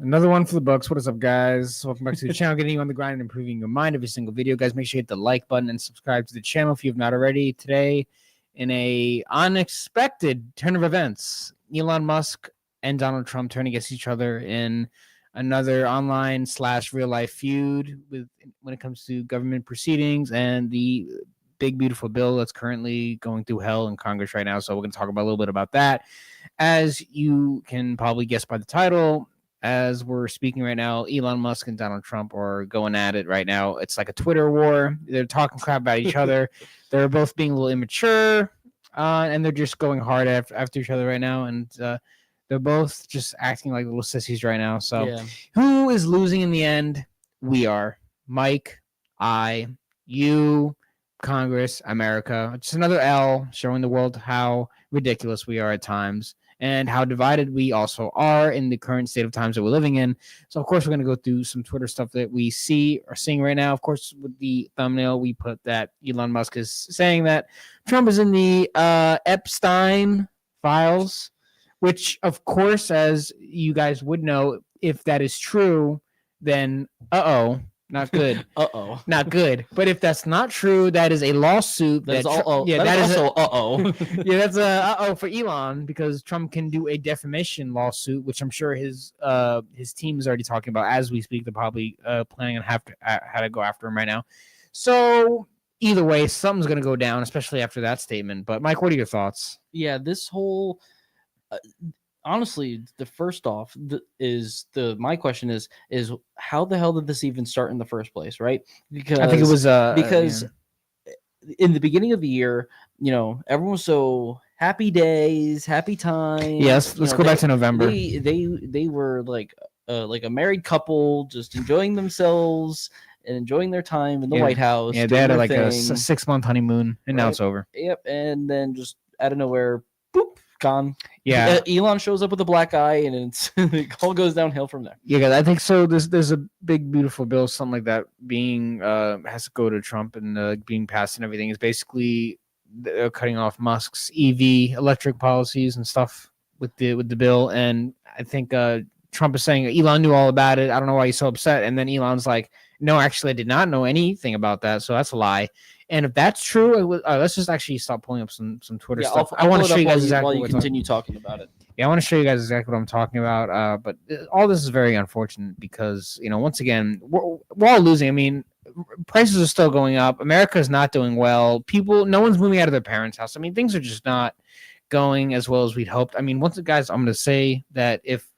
Another one for the books. What is up, guys? Welcome back to the channel, getting you on the grind and improving your mind every single video. Guys, make sure you hit the like button and subscribe to the channel if you have not already. Today, in a unexpected turn of events, Elon Musk and Donald Trump turn against each other in another online / real life feud when it comes to government proceedings and the big beautiful bill that's currently going through hell in Congress right now. So we're going to talk about a little bit about that. As you can probably guess by the title, as we're speaking right now, Elon Musk and Donald Trump are going at it right now. It's like a Twitter war. They're talking crap about each other. They're both being a little immature, and they're just going hard after each other right now. And they're both just acting like little sissies right now. So who is losing in the end? We are. Mike, I, you, Congress, America. Just another L, showing the world how ridiculous we are at times and how divided we also are in the current state of times that we're living in. So, of course, we're going to go through some Twitter stuff that we are seeing right now. Of course, with the thumbnail, we put that Elon Musk is saying that Trump is in the Epstein files, which, of course, as you guys would know, if that is true, then not good. Not good. But if that's not true, that is a lawsuit. That's that's a for Elon, because Trump can do a defamation lawsuit, which I'm sure his team is already talking about as we speak. They're probably planning on how to go after him right now. So either way, something's going to go down, especially after that statement. But Mike, what are your thoughts? Yeah, this whole honestly, the first off my question is how the hell did this even start in the first place, right? Because I think it was in the beginning of the year, everyone was so happy days, happy times. Yes, let's go back to November. They were like a married couple, just enjoying themselves and enjoying their time in the White House. Yeah, they had like a 6-month honeymoon, and now it's over. Yep, and then just out of nowhere, boop, gone. Yeah, Elon shows up with a black eye, and it all goes downhill from there. Yeah, I think so. There's a big beautiful bill, something like that, being has to go to Trump and being passed and everything. Is basically cutting off Musk's EV electric policies and stuff with the bill. And I think Trump is saying Elon knew all about it. I don't know why he's so upset. And then Elon's like, no, actually, I did not know anything about that. So that's a lie. And if that's true, let's just actually stop pulling up some Twitter stuff. I want to show you guys exactly while you continue talking about it. Yeah, I want to show you guys exactly what I'm talking about. But all this is very unfortunate because, once again, we're all losing. I mean, prices are still going up. America is not doing well. No one's moving out of their parents' house. I mean, things are just not going as well as we'd hoped. I mean, I'm going to say that if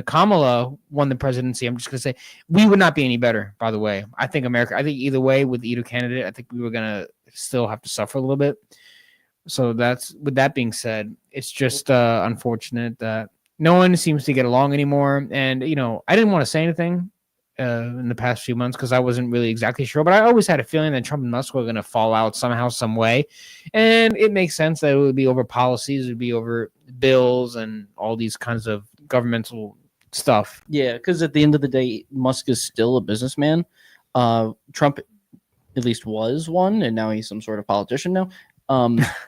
Kamala won the presidency, I'm just going to say we would not be any better, by the way. I think either way, with either candidate, I think we were going to still have to suffer a little bit. So with that being said, it's just unfortunate that no one seems to get along anymore. And, I didn't want to say anything in the past few months because I wasn't really exactly sure, but I always had a feeling that Trump and Musk were going to fall out somehow, some way. And it makes sense that it would be over policies, it would be over bills and all these kinds of governmental stuff. Yeah, because at the end of the day, Musk is still a businessman. Trump at least was one, and now he's some sort of politician now.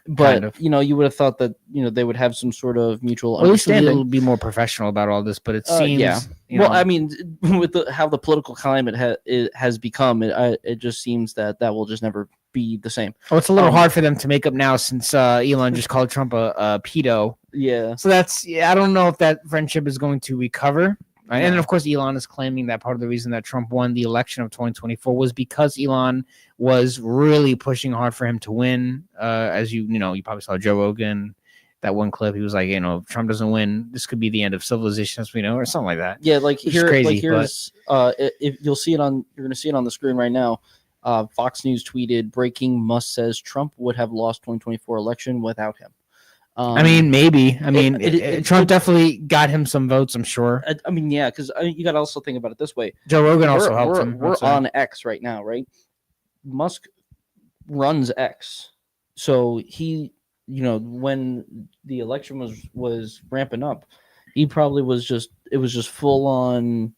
But you would have thought that they would have some sort of mutual understanding. At least they'll be more professional about all this, but it seems I mean, with how the political climate has become, it just seems that will just never be the same. Oh, it's a little hard for them to make up now since Elon just called Trump a pedo. Yeah. So I don't know if that friendship is going to recover. Right? And then, of course, Elon is claiming that part of the reason that Trump won the election of 2024 was because Elon was really pushing hard for him to win. As you probably saw Joe Rogan, that one clip. He was like, if Trump doesn't win, this could be the end of civilization as we know, or something like that. Yeah, here's if you'll see it you're going to see it on the screen right now. Fox News tweeted, "Breaking: Musk says Trump would have lost 2024 election without him." I mean, maybe. I mean, Trump definitely got him some votes, I'm sure. I mean, yeah, because you got to also think about it this way. Joe Rogan also helped him. We're on X right now, right? Musk runs X. So he, when the election was ramping up, he probably was just full on,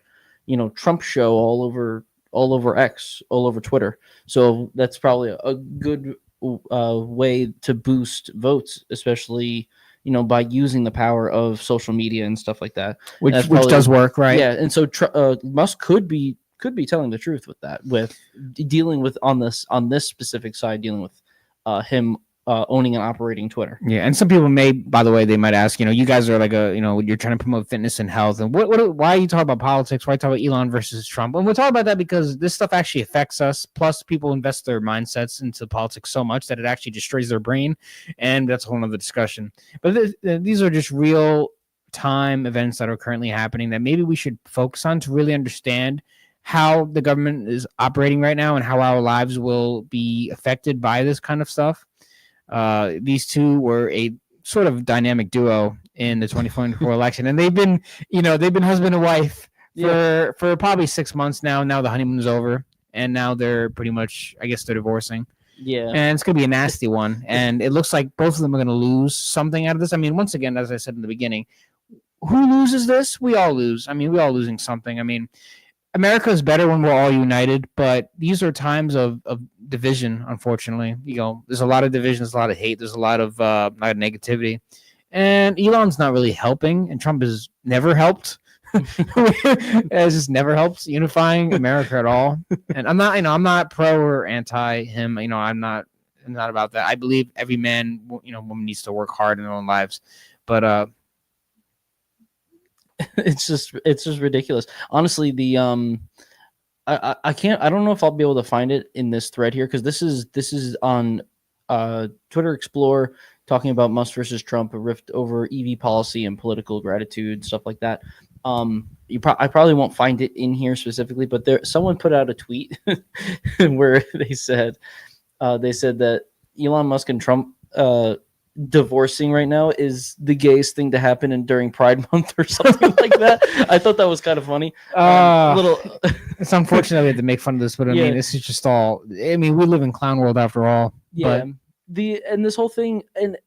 Trump show all over X, all over Twitter. So that's probably a good way to boost votes, especially by using the power of social media and stuff like that. which That's which probably- does work, right? Yeah, and so Musk could be telling the truth with that, with dealing with on this specific side, dealing with him owning and operating Twitter. Yeah, and some people may, by the way, they might ask, you guys are like you're trying to promote fitness and health, and why are you talking about politics? Why talk about Elon versus Trump? And we'll talk about that because this stuff actually affects us. Plus, people invest their mindsets into politics so much that it actually destroys their brain, and that's a whole other discussion. But these are just real time events that are currently happening that maybe we should focus on to really understand how the government is operating right now and how our lives will be affected by this kind of stuff. These two were a sort of dynamic duo in the 2024 election, and they've been husband and wife for probably 6 months now. Now the honeymoon's over, and now they're pretty much, I guess, they're divorcing. Yeah, and it's gonna be a nasty one, and it looks like both of them are gonna lose something out of this. I mean, once again, as I said in the beginning, who loses this? We all lose. I mean, we all losing something. I mean, America is better when we're all united, but these are times of division, unfortunately. There's a lot of division, there's a lot of hate, there's a lot of negativity. And Elon's not really helping, and Trump has never helped. It's just never helped unifying America at all. And I'm not pro or anti him. I'm not about that. I believe every man, woman needs to work hard in their own lives. But it's just ridiculous. Honestly, the I don't know if I'll be able to find it in this thread here, because this is on Twitter Explorer, talking about Musk versus Trump, a rift over EV policy and political gratitude, stuff like that. I probably won't find it in here specifically, but someone put out a tweet where they said that Elon Musk and Trump divorcing right now is the gayest thing to happen during Pride Month or something like that. I thought that was kind of funny. It's unfortunate we had to make fun of this, but I mean, this is just all. I mean, we live in clown world after all. Yeah. And this whole thing, and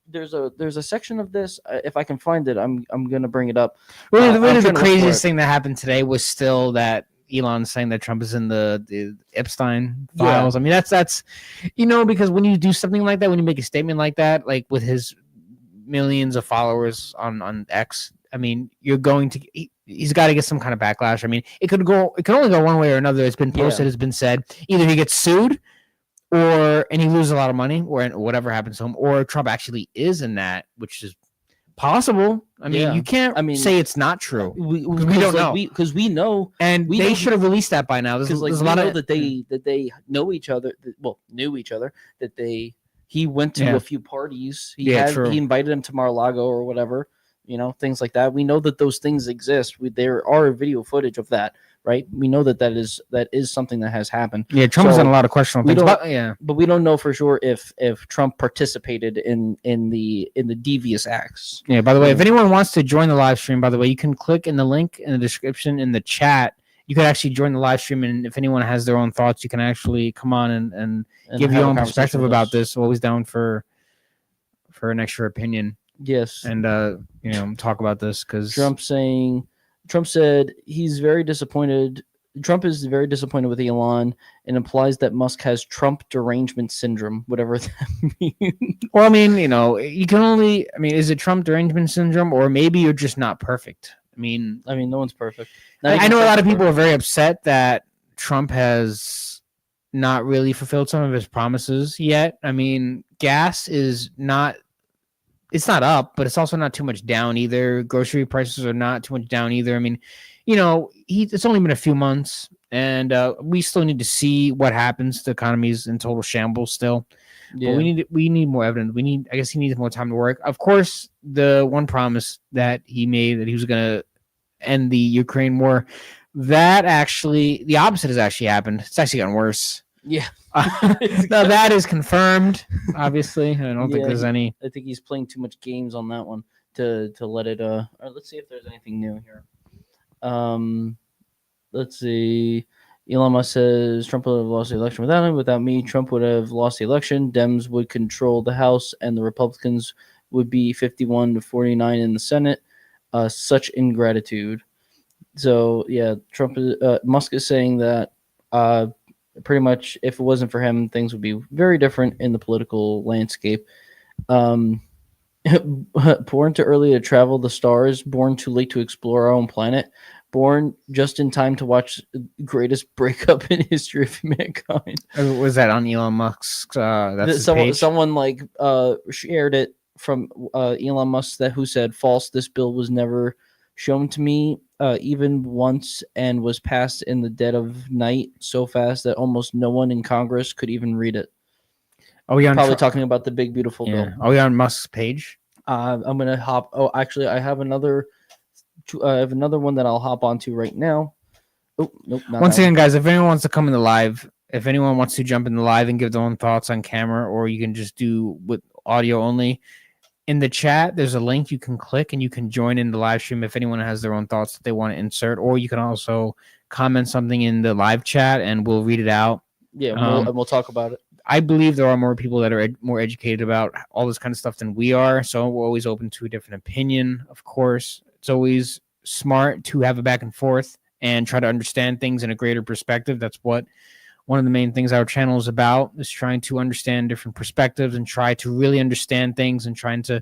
there's a section of this. If I can find it, I'm gonna bring it up. Really, the craziest thing that happened today was still that Elon saying that Trump is in the Epstein files. Yeah. I mean, that's because when you do something like that, when you make a statement like that, like with his millions of followers on X, I mean, you're going to he's got to get some kind of backlash. I mean, it can only go one way or another. It's been posted, it's been said. Either he gets sued, and he loses a lot of money, or whatever happens to him, or Trump actually is in that, which is possible. I mean, you can't say it's not true. We don't know, because we know, and they should have released that by now. There's a lot of that they know each other. Knew each other. He went to a few parties. He invited him to Mar-a-Lago or whatever. Things like that. We know that those things exist. There are video footage of that, right? We know that is something that has happened. Yeah, Trump has done a lot of questionable things, but we don't know for sure if Trump participated in the devious acts. Yeah. By the way, if anyone wants to join the live stream, by the way, you can click in the link in the description in the chat. You can actually join the live stream, and if anyone has their own thoughts, you can actually come on and give your own perspective about this. Always down for an extra opinion. Yes, and talk about this, because Trump said he's very disappointed. Trump is very disappointed with Elon, and implies that Musk has Trump derangement syndrome, whatever that means. Well, I mean, you can only. I mean, is it Trump derangement syndrome, or maybe you're just not perfect? I mean, no one's perfect. I know a lot of people are very upset that Trump has not really fulfilled some of his promises yet. I mean, gas is not. It's not up, but it's also not too much down either. Grocery prices are not too much down either. I mean, it's only been a few months, and we still need to see what happens. The economy's in total shambles still. Yeah. But we need more evidence. I guess he needs more time to work. Of course, the one promise that he made, that he was going to end the Ukraine war, that actually, the opposite has actually happened. It's actually gotten worse. Yeah. Now that is confirmed, obviously. I don't think there's any. I think he's playing too much games on that one to let it. All right, let's see if there's anything new here. Let's see. Elon Musk says Trump would have lost the election without him. Without me, Trump would have lost the election. Dems would control the House, and the Republicans would be 51-49 in the Senate. Such ingratitude. So yeah, Musk is saying that pretty much, if it wasn't for him, things would be very different in the political landscape. Born too early to travel the stars, born too late to explore our own planet, born just in time to watch the greatest breakup in history of mankind. Was that on Elon Musk's? That's his page. Someone like shared it from Elon Musk who said false. This bill was never shown to me even once and was passed in the dead of night so fast that almost no one in Congress could even read it. Oh, yeah, probably talking about the big beautiful bill. Oh, yeah, on Musk's page. I'm gonna hop. Oh, actually, I have another. I have another one that I'll hop onto right now. Oh, nope. Once again, guys, if anyone wants to come in the live, if anyone wants to jump in the live and give their own thoughts on camera, or you can just do with audio only, in the chat, there's a link you can click and you can join in the live stream if anyone has their own thoughts that they want to insert, or you can also comment something in the live chat and we'll read it out. Yeah, and we'll talk about it. I believe there are more people that are more educated about all this kind of stuff than we are, so we're always open to a different opinion. Of course, it's always smart to have a back and forth and try to understand things in a greater perspective. That's what one of the main things our channel is about, is trying to understand different perspectives and try to really understand things and trying to,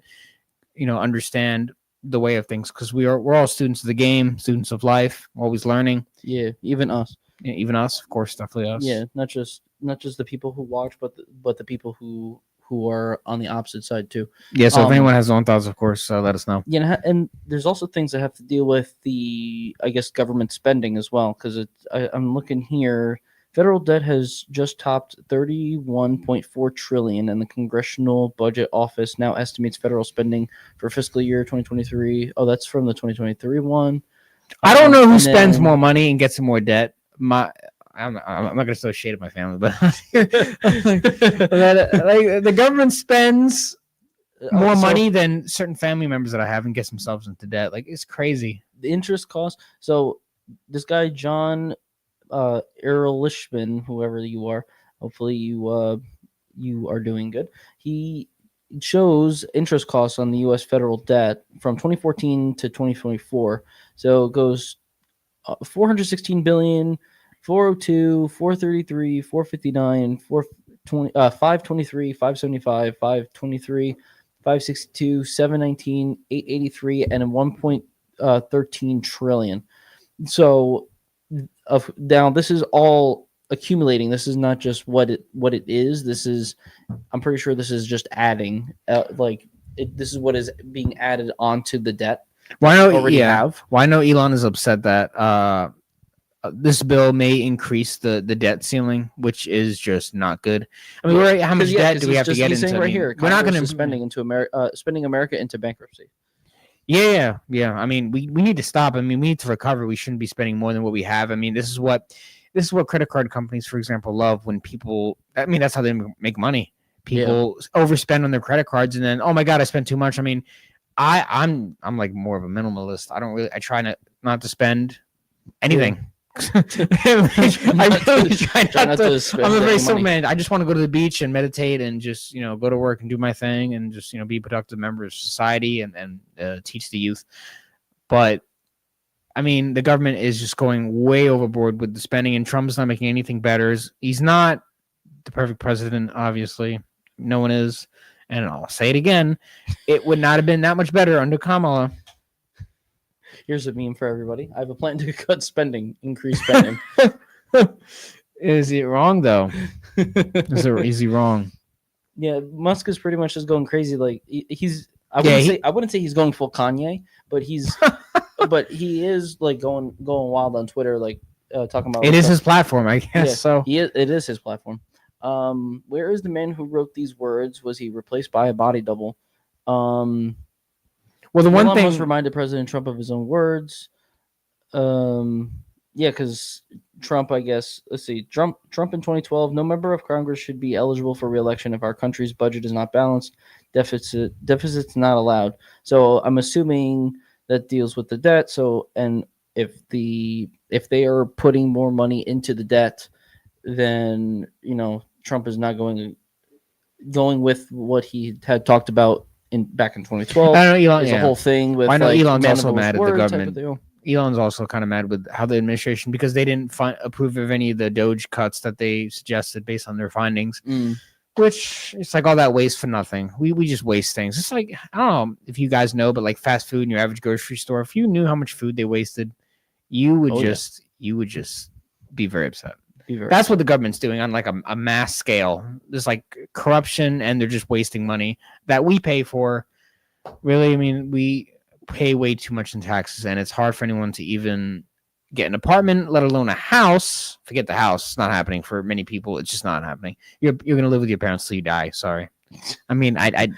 understand the way of things, because we're all students of the game, students of life, always learning. Yeah, even us. Yeah, even us, of course, definitely us. Yeah, not just the people who watch, but the people who are on the opposite side too. Yeah, so if anyone has their own thoughts, of course, let us know. Yeah, and there's also things that have to deal with the, I guess, government spending as well, because I'm looking here. Federal debt has just topped $31.4 trillion, and the Congressional Budget Office now estimates federal spending for fiscal year 2023. Oh, that's from the 2023 one. I don't know who spends more money and gets more debt. I'm not gonna throw shade at my family, but the government spends more money than certain family members that I have and gets themselves into debt. Like, it's crazy. The interest cost. So this guy John Ehrlichman, whoever you are, hopefully you are doing good. He shows interest costs on the U.S. federal debt from 2014 to 2024. So it goes 416 billion. 402, 433, 459, 420, 523, 575, 523, 562, 719, 883, and 1.13 trillion. So, now this is all accumulating. This is not just what it is. This is, I'm pretty sure this is just adding. This is what is being added onto the debt. Well, I know Elon is upset that this bill may increase the debt ceiling, which is just not good. I mean, how much debt do we have to get into? Right here, we're not going to spending America into bankruptcy. Yeah. I mean, we need to stop. I mean, we need to recover. We shouldn't be spending more than what we have. I mean, this is what credit card companies, for example, love when people. I mean, that's how they make money. People overspend on their credit cards, and then, oh my God, I spent too much. I mean, I'm like more of a minimalist. I try not to spend anything. I really try not to spend. I'm a very simple man. I just want to go to the beach and meditate and just go to work and do my thing and just be a productive member of society and teach the youth. But I mean, the government is just going way overboard with the spending, and Trump's not making anything better. He's not the perfect president, obviously. No one is, and I'll say it again: it would not have been that much better under Kamala. Here's a meme for everybody. I have a plan to cut spending, increase spending. Is it wrong though? Is he wrong? Yeah, Musk is pretty much just going crazy. Like I wouldn't say he's going full Kanye, but but he is like going wild on Twitter, like talking about. It is his platform, I guess. Yeah, so it is his platform. Where is the man who wrote these words? Was he replaced by a body double? Well, the one thing was reminded President Trump of his own words. Because Trump, I guess, let's see, Trump in 2012, no member of Congress should be eligible for re-election if our country's budget is not balanced. Deficit's not allowed. So I'm assuming that deals with the debt. So, and if they are putting more money into the debt, then Trump is not going with what he had talked about back in 2012. I know Elon. There's a whole thing with. I know Elon's also mad at the government. Elon's also kind of mad with how the administration, because they didn't approve of any of the Doge cuts that they suggested based on their findings. which it's like all that waste for nothing. We just waste things. It's like, I don't know if you guys know, but like fast food in your average grocery store, if you knew how much food they wasted, you would just be very upset. That's what the government's doing on like a mass scale. There's like corruption, and they're just wasting money that we pay for. Really, I mean, we pay way too much in taxes, and it's hard for anyone to even get an apartment, let alone a house. Forget the house; it's not happening for many people. It's just not happening. You're gonna live with your parents till you die. Sorry. I mean, I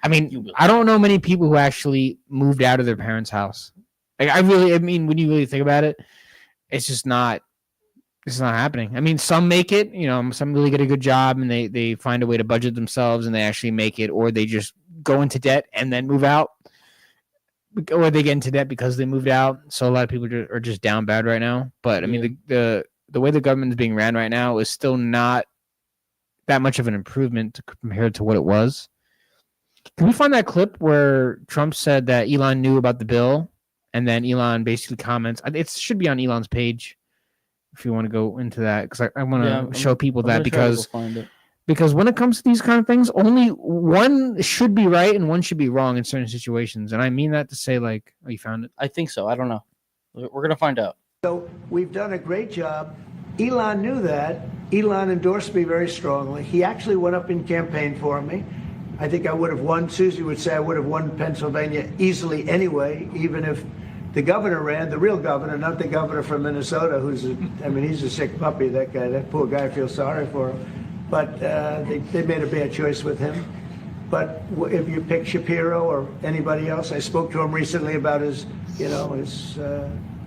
mean, I don't know many people who actually moved out of their parents' house. Like, I mean, when you really think about it, it's just not. It's not happening. I mean, some make it. You know, some really get a good job, and they find a way to budget themselves, and they actually make it, or they just go into debt and then move out, or they get into debt because they moved out. So a lot of people are just down bad right now. But I mean, the way the government is being ran right now is still not that much of an improvement compared to what it was. Can we find that clip where Trump said that Elon knew about the bill, and then Elon basically comments? It should be on Elon's page if you want to go into that, because I want to show people that, because when it comes to these kind of things, only one should be right and one should be wrong in certain situations. And I mean that to say, like, oh, you found it? I think so. I don't know. We're going to find out. So we've done a great job. Elon knew that. Elon endorsed me very strongly. He actually went up in campaign for me. I think I would have won. Susie would say I would have won Pennsylvania easily anyway, even if the governor ran, the real governor, not the governor from Minnesota, he's a sick puppy, that guy. That poor guy, I feel sorry for him. But they made a bad choice with him. But if you pick Shapiro or anybody else, I spoke to him recently about his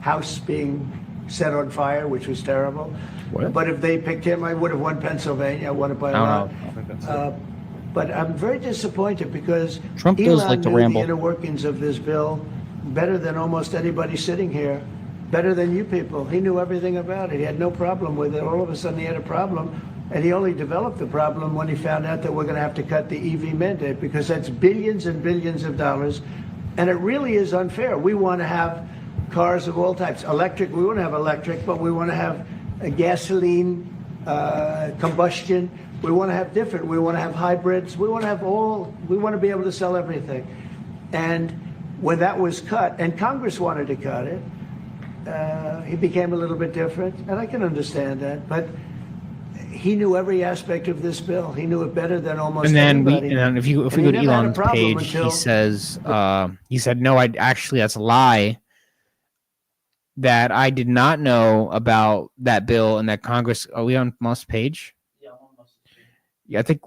house being set on fire, which was terrible. What? But if they picked him, I would have won Pennsylvania. I won it by a lot. But I'm very disappointed because Trump does like to ramble. The inner workings of this bill better than almost anybody sitting here, better than you people. He knew everything about it. He had no problem with it. All of a sudden he had a problem, and he only developed the problem when he found out that we're going to have to cut the EV mandate, because that's billions and billions of dollars, and it really is unfair. We want to have cars of all types. Electric, we want to have electric, but we want to have a gasoline, combustion. We want to have different. We want to have hybrids. We want to have all. We want to be able to sell everything. And when that was cut, and Congress wanted to cut it, he became a little bit different, and I can understand that. But he knew every aspect of this bill. He knew it better than almost anybody. And then if we go to Elon's page, he says, he said, no, that's a lie. That I did not know about that bill, and that Congress. Are we on Musk's page? Yeah, I'm on Musk's page. Yeah, I think.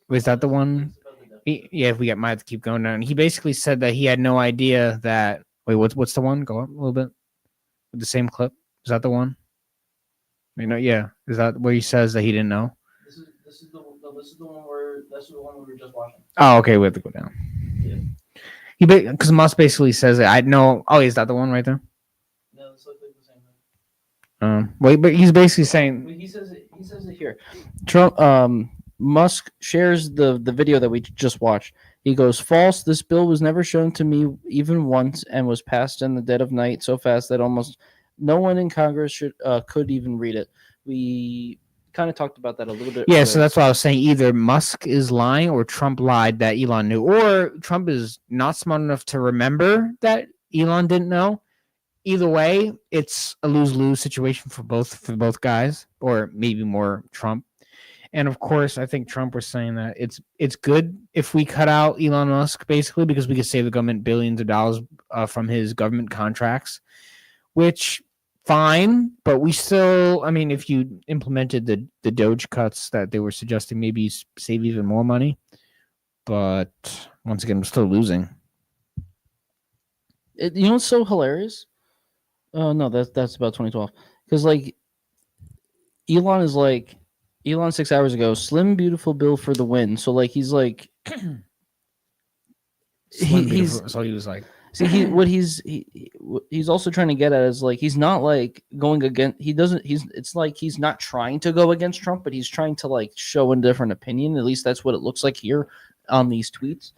Was that the one? We might have to keep going down. He basically said that he had no idea that. Wait, what's the one? Go up a little bit. With the same clip. Is that the one? Yeah. Is that where he says that he didn't know? This is the one where that's the one we were just watching. Oh, okay. We have to go down. Yeah. Because Musk basically says that I know. Oh, is that the one right there? No, this looks like the same thing. Wait, but he's basically saying. He says it here. Trump. Musk shares the video that we just watched. He goes, false. This bill was never shown to me even once and was passed in the dead of night so fast that almost no one in Congress could even read it. We kind of talked about that a little bit. Yeah, earlier. So that's why I was saying either Musk is lying or Trump lied that Elon knew, or Trump is not smart enough to remember that Elon didn't know. Either way, it's a lose-lose situation for both guys, or maybe more Trump. And of course, I think Trump was saying that it's good if we cut out Elon Musk, basically, because we could save the government billions of dollars from his government contracts, which fine, but we still, I mean, if you implemented the Doge cuts that they were suggesting, maybe save even more money. But once again, we're still losing. You know what's so hilarious? No, that's about 2012. Because Elon 6 hours ago, slim beautiful bill for the win. So he's like, that's all he was like. See, he's also trying to get at is he's not going against. It's like he's not trying to go against Trump, but he's trying to show a different opinion. At least that's what it looks like here on these tweets.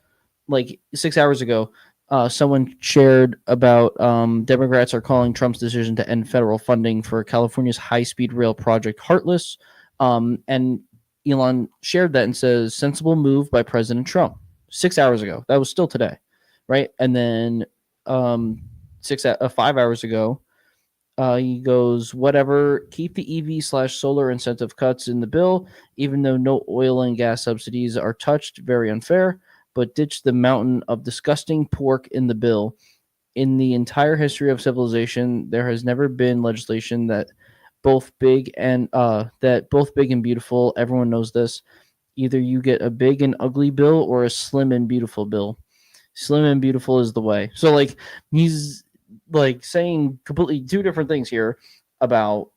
6 hours ago, someone shared about Democrats are calling Trump's decision to end federal funding for California's high-speed rail project heartless. And Elon shared that and says, sensible move by President Trump 6 hours ago. That was still today, right? And then 5 hours ago, he goes, whatever, keep the EV/solar incentive cuts in the bill, even though no oil and gas subsidies are touched, very unfair, but ditch the mountain of disgusting pork in the bill. In the entire history of civilization, there has never been legislation that both big and beautiful. Everyone knows this. Either you get a big and ugly bill or a slim and beautiful bill. Slim and beautiful is the way. So like he's like saying completely two different things here about,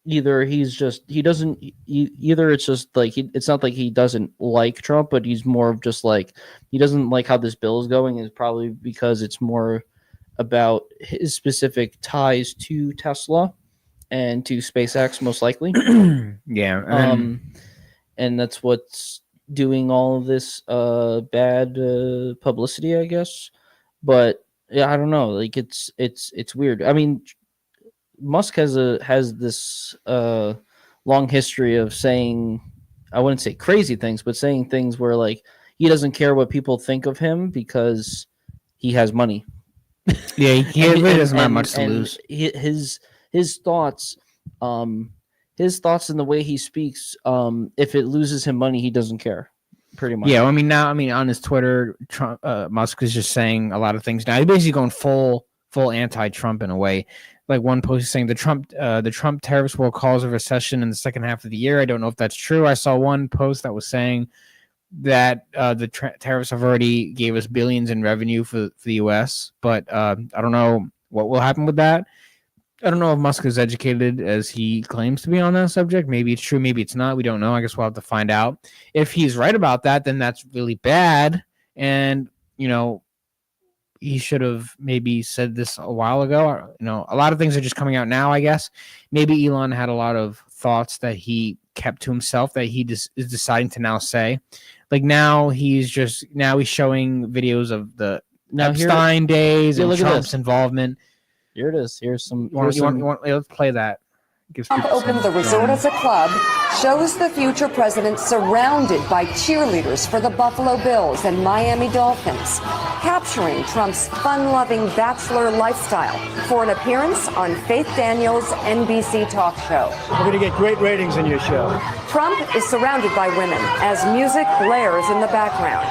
either it's just like it's not like he doesn't like Trump, but he's more of just like he doesn't like how this bill is going, is probably because it's more about his specific ties to Tesla and to SpaceX, most likely. Yeah. And that's what's doing all of this bad publicity, I guess. But yeah, I don't know. Like it's weird. I mean, Musk has this long history of saying, I wouldn't say crazy things, but saying things where like he doesn't care what people think of him because he has money. Yeah, he really doesn't have much to lose. His thoughts, his thoughts and the way he speaks, if it loses him money, he doesn't care. Pretty much. Yeah, on his Twitter, Trump, Musk is just saying a lot of things now. He's basically going full anti-Trump in a way. Like one post is saying the Trump tariffs will cause a recession in the second half of the year. I don't know if that's true. I saw one post that was saying that the tariffs have already gave us billions in revenue for the U.S., but I don't know what will happen with that. I don't know if Musk is educated as he claims to be on that subject. Maybe it's true, maybe it's not. We don't know. I guess we'll have to find out. If he's right about that, then that's really bad. And, he should have maybe said this a while ago. A lot of things are just coming out now, I guess. Maybe Elon had a lot of thoughts that he kept to himself that he is deciding to now say. Like now he's showing videos of the Epstein days and Trump's involvement. Here it is. Here's some. Let's play that. Trump opened the resort as a club, shows the future president surrounded by cheerleaders for the Buffalo Bills and Miami Dolphins, capturing Trump's fun-loving bachelor lifestyle for an appearance on Faith Daniels' NBC talk show. We're going to get great ratings in your show. Trump is surrounded by women as music blares in the background.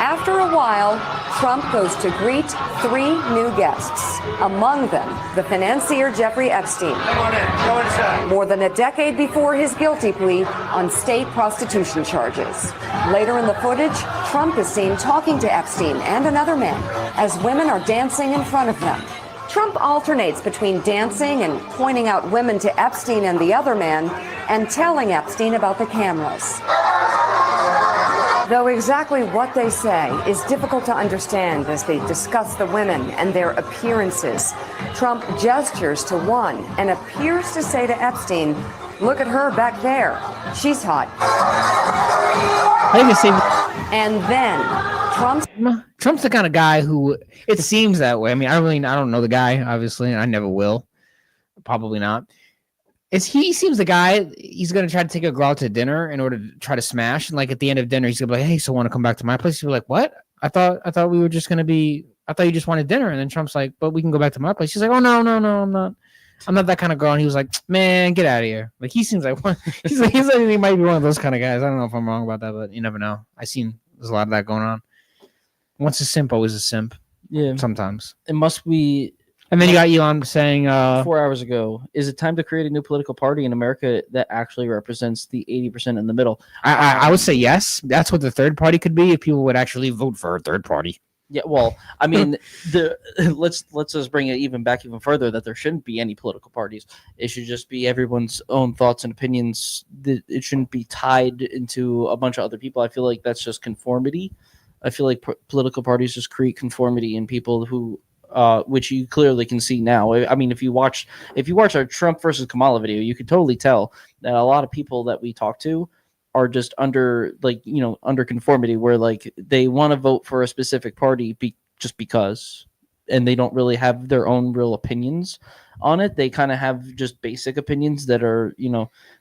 After a while, Trump goes to greet 3 new guests, among them the financier Jeffrey Epstein. Come on in. Go inside. More than a decade before his guilty plea on state prostitution charges. Later in the footage, Trump is seen talking to Epstein and another man as women are dancing in front of them. Trump alternates between dancing and pointing out women to Epstein and the other man and telling Epstein about the cameras. Though exactly what they say is difficult to understand as they discuss the women and their appearances, Trump gestures to one and appears to say to Epstein, "Look at her back there. She's hot." And then Trump's the kind of guy who, it seems that way. I mean, I don't know the guy, obviously, and I never will. Probably not. He seems the guy, he's going to try to take a girl out to dinner in order to try to smash. And like at the end of dinner, he's going to be like, "Hey, so want to come back to my place?" You're like, "What? I thought we were just going to be, I thought you just wanted dinner." And then Trump's like, "But we can go back to my place." She's like, "Oh, no, I'm not that kind of girl." And he was like, "Man, get out of here." Like he seems like one, he's like he might be one of those kind of guys. I don't know if I'm wrong about that, but you never know. There's a lot of that going on. Once a simp, always a simp. Yeah. Sometimes. It must be. And then you got Elon saying 4 hours ago, is it time to create a new political party in America that actually represents the 80% in the middle? I would say yes. That's what the third party could be if people would actually vote for a third party. Yeah, well, I mean, let's just bring it even further that there shouldn't be any political parties. It should just be everyone's own thoughts and opinions. It shouldn't be tied into a bunch of other people. I feel like that's just conformity. I feel like political parties just create conformity in people who, which you clearly can see now. I mean, if you watch our Trump versus Kamala video, you could totally tell that a lot of people that we talk to are just under conformity, where like they want to vote for a specific party just because. they don't really have their own real opinions on it. They kind of have just basic opinions that are,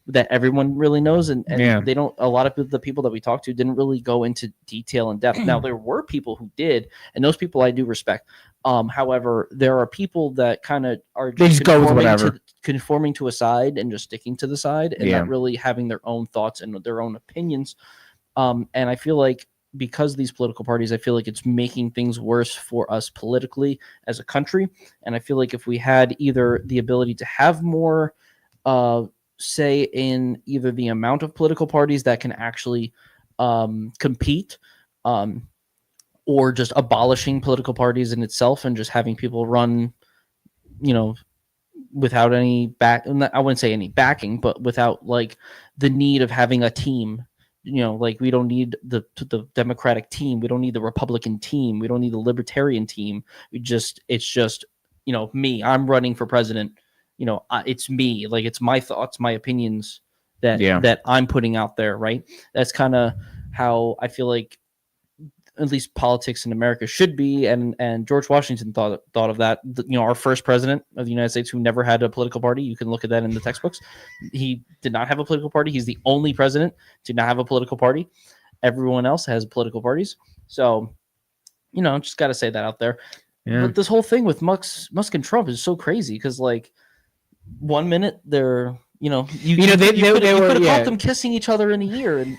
that everyone really knows. And they don't, a lot of the people that we talked to didn't really go into detail and depth. Now, there were people who did, and those people I do respect. However, there are people that kind of are just go with whatever, conforming to a side and just sticking to the side and not really having their own thoughts and their own opinions. And I feel like because of these political parties, I feel like it's making things worse for us politically as a country. And I feel like if we had either the ability to have more say in either the amount of political parties that can actually compete, or just abolishing political parties in itself and just having people run, without any I wouldn't say any backing, but without like the need of having a team. Like we don't need the Democratic team. We don't need the Republican team. We don't need the Libertarian team. It's just, me, I'm running for president. It's me, like it's my thoughts, my opinions that I'm putting out there. Right. That's kind of how I feel like at least politics in America should be. And George Washington thought of that. Our first president of the United States who never had a political party. You can look at that in the textbooks. He did not have a political party. He's the only president to not have a political party. Everyone else has political parties. So, just got to say that out there. Yeah. But this whole thing with Musk and Trump is so crazy because, like, 1 minute they're, you could have caught them kissing each other in the ear, and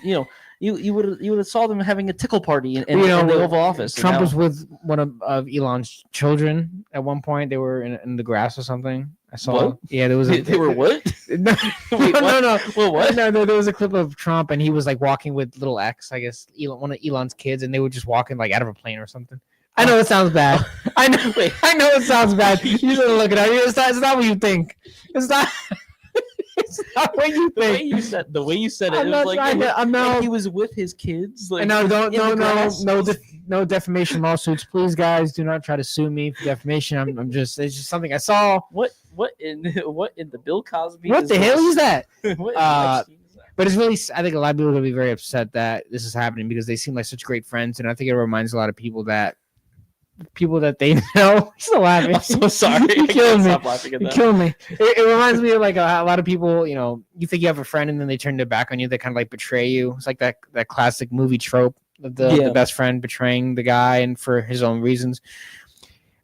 you would have saw them having a tickle party in the Oval Office. Trump was with one of Elon's children at one point. They were in the grass or something. I saw. What? Yeah, there was. They were what? No, Wait, no. Well, what? No, there was a clip of Trump, and he was like walking with little X, I guess, one of Elon's kids, and they were just walking like out of a plane or something. I know it sounds bad. I know it sounds bad. You shouldn't look at it. It's not what you think. It's not. It's not what you think. The way you said it, it was like he was with his kids. Like, no, no defamation lawsuits, please, guys. Do not try to sue me for defamation. It's just something I saw. What in the Bill Cosby? What the hell is that? But it's really, I think a lot of people are going to be very upset that this is happening because they seem like such great friends, and I think it reminds a lot of people that they know. He's still laughing. I'm so sorry. You're killing me. Stop laughing at that. You're killing me. It reminds me of like a lot of people, you think you have a friend and then they turn their back on you. They kind of like betray you. It's like that classic movie trope of the best friend betraying the guy and for his own reasons.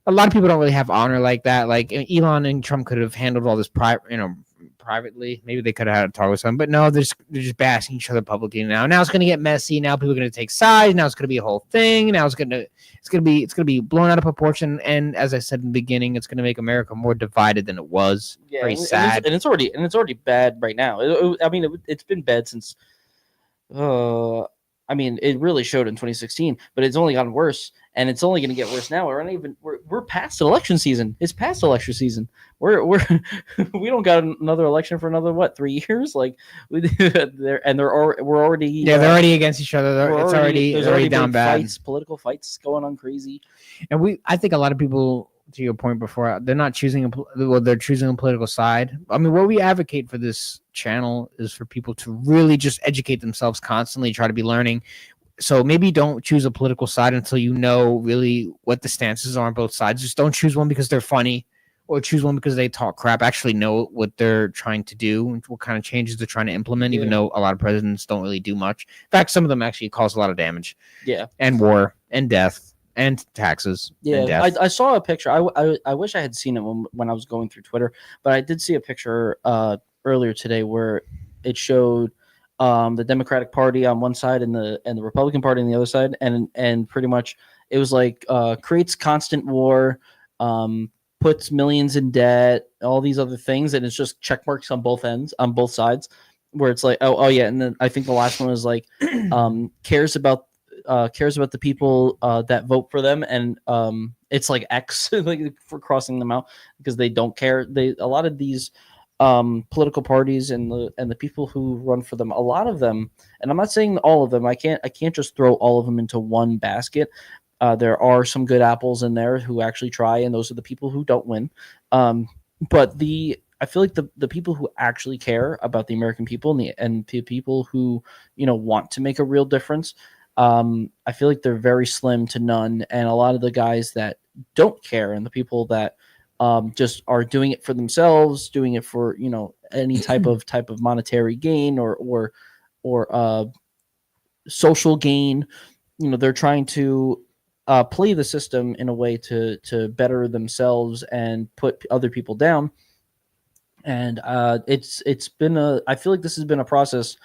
A lot of people don't really have honor like that. Like Elon and Trump could have handled all this privately. Maybe they could have had a talk with someone, but no, they're just bashing each other publicly now. Now it's going to get messy. Now people are going to take sides. Now it's going to be a whole thing. Now it's going to be blown out of proportion. And as I said in the beginning, it's going to make America more divided than it was. Yeah, very sad. And it's already bad right now. It's been bad since. It really showed in 2016, but it's only gotten worse, and it's only going to get worse now. We're past election season. It's past election season. We don't got another election for another 3 years? Like we're already they're already against each other. It's already down bad. Political fights going on crazy. And I think a lot of people, to your point before, they're not choosing they're choosing a political side. I mean, what we advocate for this channel is for people to really just educate themselves constantly, try to be learning. So maybe don't choose a political side until you know really what the stances are on both sides. Just don't choose one because they're funny or choose one because they talk crap. Actually know what they're trying to do and what kind of changes they're trying to implement, even though a lot of presidents don't really do much. In fact, some of them actually cause a lot of damage. Yeah. And war and death. And taxes. Yeah, I saw a picture. I wish I had seen it when I was going through Twitter, but I did see a picture earlier today where it showed the Democratic Party on one side and the Republican Party on the other side, and pretty much it was like creates constant war, puts millions in debt, all these other things, and it's just check marks on both ends, on both sides, where it's like oh yeah, and then I think the last one was like cares about the people that vote for them, and it's like X like for crossing them out because they don't care. A lot of these political parties and the people who run for them, a lot of them, and I'm not saying all of them. I can't just throw all of them into one basket. There are some good apples in there who actually try, and those are the people who don't win. But I feel like the people who actually care about the American people and the people who want to make a real difference. I feel like they're very slim to none, and a lot of the guys that don't care, and the people that just are doing it for themselves, doing it for any type of monetary gain or social gain. They're trying to play the system in a way to better themselves and put other people down. And it's been I feel like this has been a process.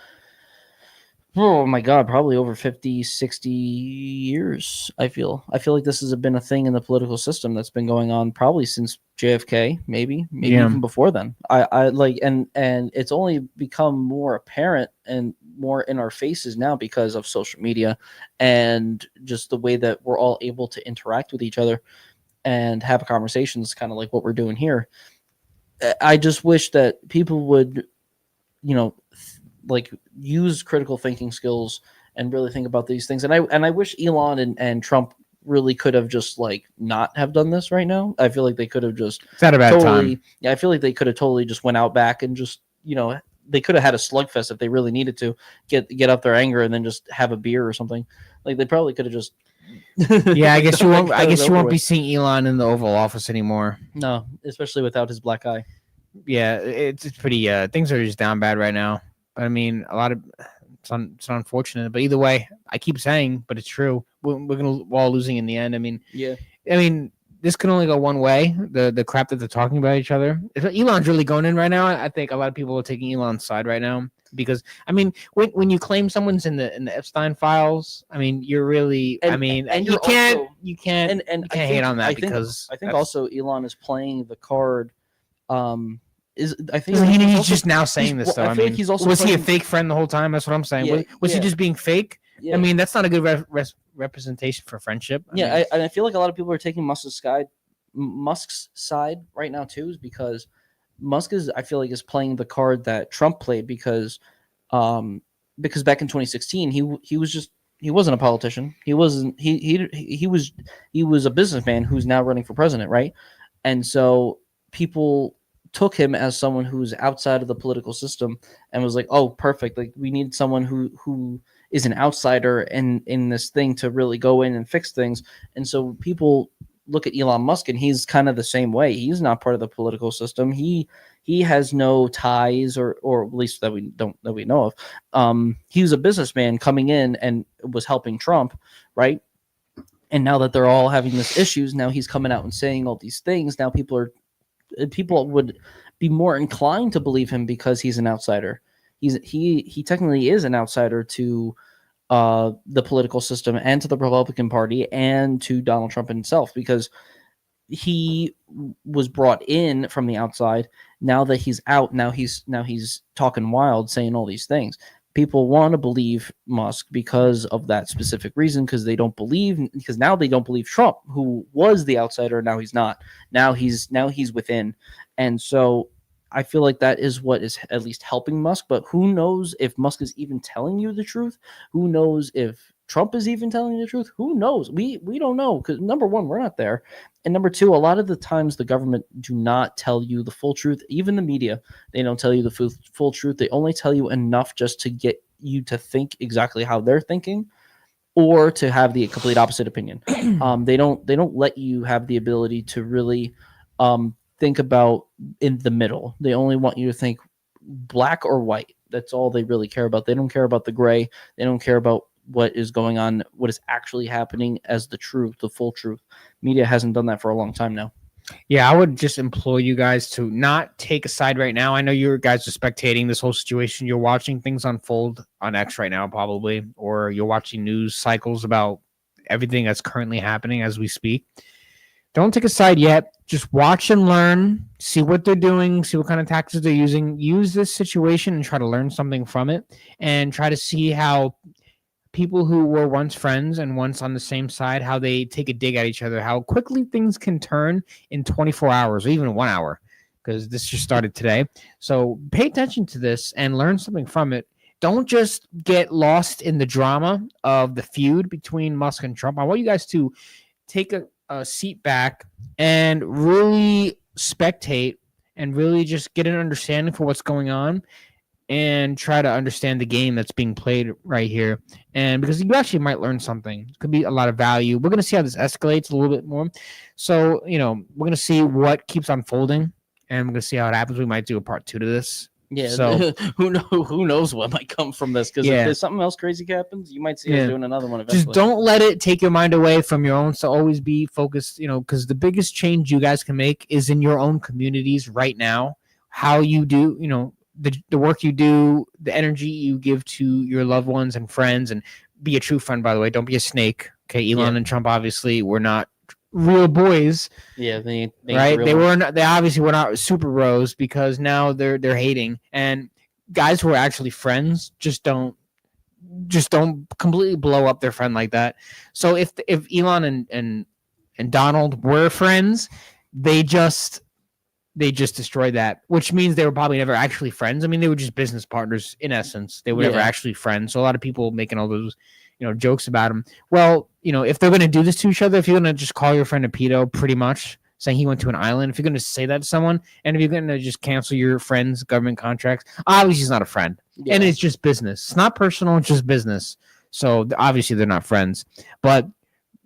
Oh my God, probably over 50, 60 years. I feel like this has been a thing in the political system that's been going on probably since JFK, maybe Yeah. even before then. I like, and it's only become more apparent and more in our faces now because of social media and just the way that we're all able to interact with each other and have conversations, kind of like what we're doing here. I just wish that people would, like, use critical thinking skills and really think about these things. And I wish Elon and Trump really could have just like not have done this right now. I feel like they could have just It's not a bad totally time. Yeah, I feel like they could have totally just went out back and just they could have had a slugfest if they really needed to get up their anger and then just have a beer or something. Like they probably could have just Yeah, I guess you won't. I got it guess you over won't be with. seeing Elon in the Oval Office anymore. No, especially without his black eye. Yeah, it's pretty. Things are just down bad right now. But I mean, a lot of it's unfortunate. But either way, I keep saying, but it's true. We're all losing in the end. I mean, Yeah. This can only go one way. The crap that they're talking about each other. If Elon's really going in right now, I think a lot of people are taking Elon's side right now because I mean, when you claim someone's in the Epstein files, I mean, you're really. And- I mean, and you you're can't also- you can't and you I can't hate think- on that I think- because I think that's- also Elon is playing the card. I think he's also- just now saying this though. I I feel mean, like he's also was he a playing- fake friend the whole time? That's what I'm saying. Yeah, Was he yeah. just being fake? Yeah. I mean, that's not a good representation for friendship. I mean, I feel like a lot of people are taking Musk's side right now too, is because Musk I feel like is playing the card that Trump played because back in 2016 he wasn't a politician. He wasn't he was a businessman who's now running for president, right? And so people took him as someone who's outside of the political system and was like, oh, perfect. Like we need someone who is an outsider in this thing to really go in and fix things. And so people look at Elon Musk and he's kind of the same way. He's not part of the political system. He has no ties or at least that we know of. He was a businessman coming in and was helping Trump, right? And now that they're all having these issues, now he's coming out and saying all these things. Now people would be more inclined to believe him because he's an outsider. He technically is an outsider to the political system and to the Republican Party and to Donald Trump himself because he was brought in from the outside. Now that he's out, now he's talking wild, saying all these things. People want to believe Musk because of that specific reason, because now they don't believe Trump, who was the outsider. Now he's not. Now he's within, and so I feel like that is what is at least helping Musk. But who knows if Musk is even telling you the truth? Who knows if Trump is even telling you the truth? Who knows? We don't know because number one, we're not there, and number two, a lot of the times the government do not tell you the full truth. Even the media, they don't tell you the full truth. They only tell you enough just to get you to think exactly how they're thinking, or to have the complete opposite opinion. They don't let you have the ability to really think about in the middle. They only want you to think black or white. That's all they really care about. They don't care about the gray. They don't care about what is going on, what is actually happening as the truth, the full truth. Media hasn't done that for a long time now. Yeah, I would just implore you guys to not take a side right now. I know you guys are spectating this whole situation. You're watching things unfold on X right now, probably, or you're watching news cycles about everything that's currently happening as we speak. Don't take a side yet. Just watch and learn, see what they're doing, see what kind of tactics they're using. Use this situation and try to learn something from it and try to see how people who were once friends and once on the same side, how they take a dig at each other, how quickly things can turn in 24 hours or even 1 hour, because this just started today. So pay attention to this and learn something from it. Don't just get lost in the drama of the feud between Musk and Trump. I want you guys to take a seat back and really spectate and really just get an understanding for what's going on and try to understand the game that's being played right here. And because you actually might learn something, it could be a lot of value. We're going to see how this escalates a little bit more. So, we're going to see what keeps unfolding, and we're going to see how it happens. We might do a part 2 to this. Yeah, So who knows what might come from this? Because if there's something else crazy happens, you might see us doing another one eventually. Just don't let it take your mind away from your own. So always be focused, because the biggest change you guys can make is in your own communities right now. How you do, the work you do, the energy you give to your loved ones and friends, and be a true friend, by the way. Don't be a snake. Okay, Elon and Trump obviously were not real boys. Yeah, they obviously were not super bros, because now they're hating. And guys who are actually friends just don't completely blow up their friend like that. So if Elon and Donald were friends, they just destroyed that, which means they were probably never actually friends. I mean, they were just business partners in essence. They were never actually friends. So a lot of people making all those jokes about him. Well, if they're going to do this to each other, if you're going to just call your friend a pedo, pretty much saying he went to an island, if you're going to say that to someone, and if you're going to just cancel your friend's government contracts, obviously he's not a friend. Yeah. And it's just business. It's not personal. It's just business. So obviously they're not friends. But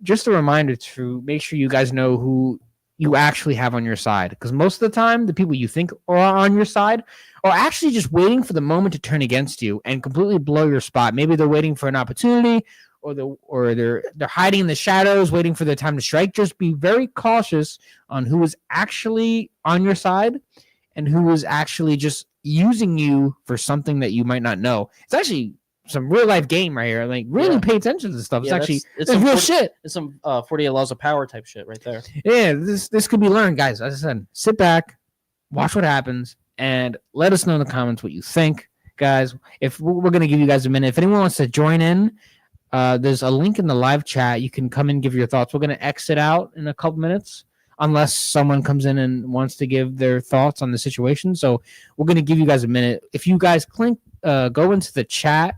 just a reminder to make sure you guys know who you actually have on your side, because most of the time the people you think are on your side are actually just waiting for the moment to turn against you and completely blow your spot. Maybe they're waiting for an opportunity, or they're hiding in the shadows waiting for their time to strike. Just be very cautious on who is actually on your side and who is actually just using you for something that you might not know. It's actually some real life game right here. Like, really pay attention to this stuff. It's real shit. It's some 48 Laws of Power type shit right there. Yeah, this could be learned, guys. As I said, sit back, watch what happens, and let us know in the comments what you think, guys. If we're gonna give you guys a minute, if anyone wants to join in, there's a link in the live chat. You can come and give your thoughts. We're gonna exit out in a couple minutes, unless someone comes in and wants to give their thoughts on the situation. So we're gonna give you guys a minute. If you guys go into the chat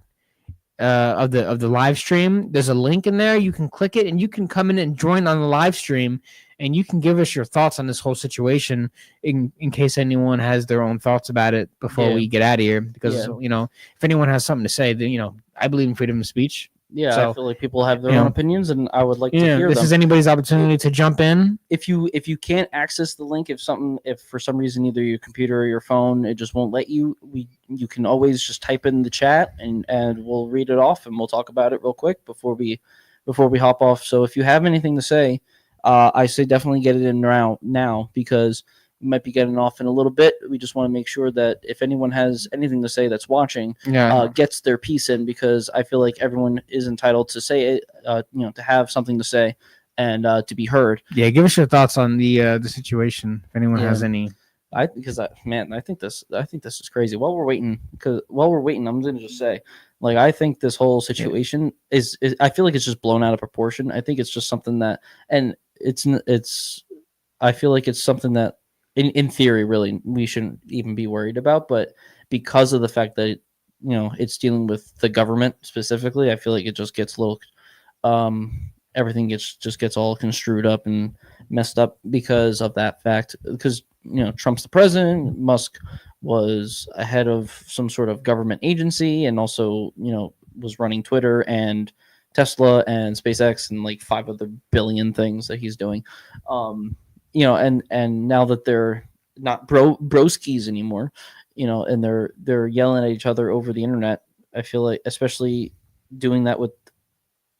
of the live stream, there's a link in there. You can click it and you can come in and join on the live stream, and you can give us your thoughts on this whole situation in case anyone has their own thoughts about it before we get out of here. Because if anyone has something to say, then I believe in freedom of speech. Yeah, so, I feel like people have their own opinions, and I would like to hear them. This is anybody's opportunity to jump in. If you can't access the link, if for some reason either your computer or your phone it just won't let you, you can always just type in the chat and we'll read it off and we'll talk about it real quick before we hop off. So if you have anything to say, I say definitely get it in now, because we might be getting off in a little bit. We just want to make sure that if anyone has anything to say that's watching, gets their piece in, because I feel like everyone is entitled to say it, to have something to say and to be heard. Yeah, give us your thoughts on the situation if anyone has any. I think this is crazy. While we're waiting, I'm gonna just say, like, I think this whole situation is I feel like it's just blown out of proportion. I think it's just something that, and I feel like it's something that in theory, really, we shouldn't even be worried about, but because of the fact that it's dealing with the government specifically, I feel like it just gets a little, everything gets all construed up and messed up because of that fact. Because Trump's the president, Musk was ahead of some sort of government agency, and also was running Twitter and Tesla and SpaceX and like 5 other billion things that he's doing. And now that they're not broskies anymore, and they're yelling at each other over the internet, I feel like, especially doing that with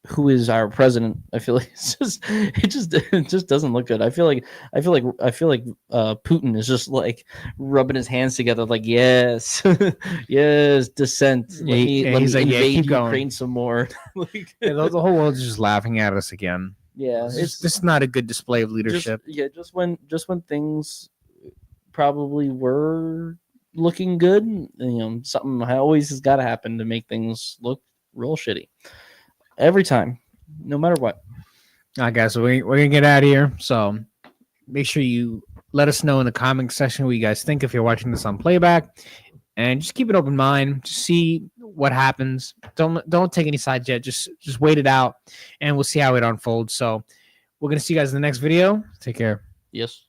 who is our president, I feel like it just doesn't look good. I feel like Putin is just like rubbing his hands together, like, yes, yes, dissent. Let me invade Ukraine some more. The whole world is just laughing at us again. Yeah, this is not a good display of leadership. Just when things probably were looking good, something always has got to happen to make things look real shitty. Every time, no matter what. All right, guys, so we're gonna get out of here. So make sure you let us know in the comment section what you guys think if you're watching this on playback, and just keep an open mind. Just see what happens. Don't take any sides yet. Just wait it out, and we'll see how it unfolds. So we're gonna see you guys in the next video. Take care. Yes.